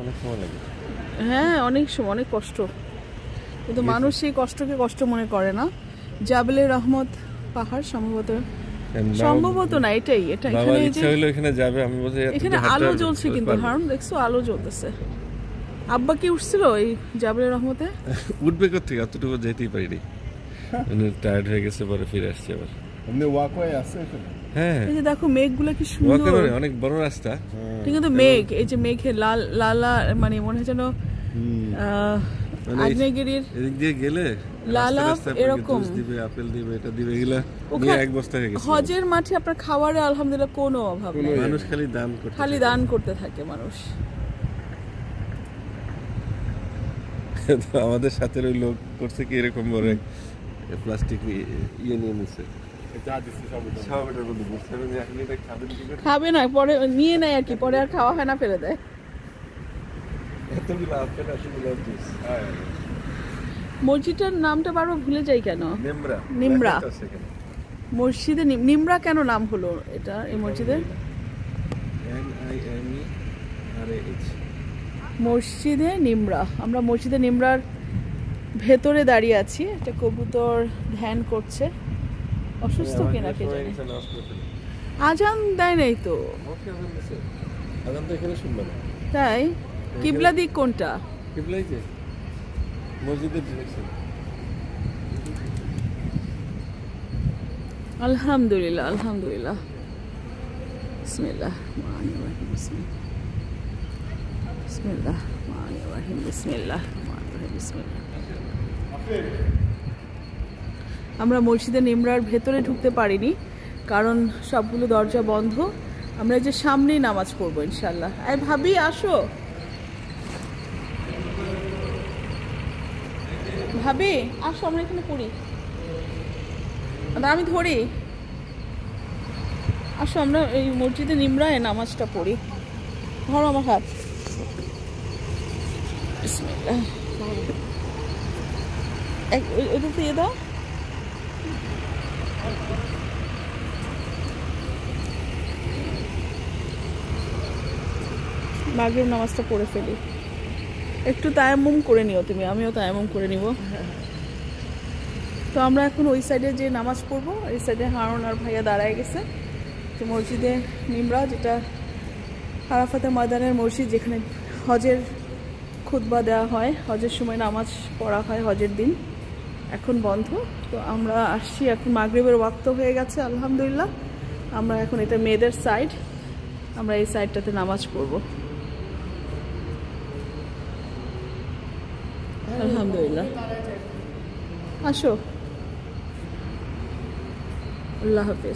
অনেক সময় লাগে। হ্যাঁ, অনেক সময়, অনেক কষ্ট, কিন্তু মানুষ সেই কষ্টকে কষ্ট মনে করে না। জাবেলে রহমত পাহাড় সম্ভবত না, এটা এখানে এখানে যাবে। আমি বলছি এখানে আলো জ্বলছে, কিন্তু হারুন দেখছো আলো জ্বলতেছে। আব্বা কি উঠছিল এই জাবেলে রহমতে? উঠবে কোথেকে, অতটুকু যেতেই পারিনি, টায়ার্ড হয়ে গেছে, পরে ফিরে আসছে আবার। হ্যাঁ, এই যে দেখো মেঘগুলো কি সুন্দর, অনেক বড় রাস্তা, কিন্তু মেঘ, এই যে মেঘের লাল লালা, মানে মনে হয় যেন আগ্নেয়গিরির এদিক দিয়ে গেলে লালাপ এরকম দিবে, আপেল দিবে, এটা দিবে, এগুলা এক বস্তা হয়ে গেছে। হজের মাঠে আপনার খাবারে আলহামদুলিল্লাহ কোনো অভাব নেই, মানুষ খালি দান করতে থাকে মানুষ। আমাদের সাথে ওই লোক করছে কি এরকম বড় প্লাস্টিক ইয়ে নিয়ে নিছে, খাবে না, পরে নিয়ে নেয় আর কি, পরে আর খাওয়া হয় না, ফেলে দেয়। মসজিদটার নামটা বারবার ভুলে যাই কেন? নিমরা মসজিদে নিমরা কেন নাম হলো এটা, এই মসজিদের? মসজিদে নিমরা। আমরা মসজিদে নিমরার ভেতরে দাঁড়িয়ে আছি, একটা কবুতর ধ্যান করছে, অসুস্থ কিনা কে জানে। আজান দেয় নাই তো, তাই? কিবলা দিক কোনটা? আলহামদুলিল্লাহ, আলহামদুলিল্লাহ। বিসমিল্লাহ মানির রহিম, বিসমিল্লাহ মানির রহিম, বিসমিল্লাহ মানির রহিম, বিসমিল্লাহ। আমরা মসজিদে নিমরার ভেতরে ঢুকতে পারিনি, কারণ সবগুলো দরজা বন্ধ। আমরা যে সামনেই নামাজ পড়বো ইনশাল্লাহ। এই ভাবি আসো, ভাবি আসো, আমরা এখানে পড়ি, আমি ধরি, আসো আমরা এই মসজিদে নিমরায় নামাজটা পড়ি। ধরো আমার হাত, বিসমিল্লাহ। ওইটা দিয়ে দাও। মাগরিব নামাজটা পড়ে ফেলি, একটু তায়াম্মুম করে নিও তুমি, আমিও তায়াম্মুম করে নিব। তো আমরা এখন ওই সাইডে যে নামাজ পড়বো, এই সাইডে হারুন আর ভাইয়া দাঁড়ায় গেছে। যে মসজিদে নিমরা, যেটা আরাফাতের ময়দানের মসজিদ, যেখানে হজের খুতবা দেওয়া হয়, হজের সময় নামাজ পড়া হয় হজের দিন, এখন বন্ধ। তো আমরা আসছি, এখন মাগরিবের ওয়াক্ত হয়ে গেছে আলহামদুলিল্লাহ। আমরা এখন, এটা মেয়েদের সাইড, আমরা এই সাইডটাতে নামাজ পড়বো আলহামদুলিল্লাহ। আসো, আল্লাহ হাফেজ।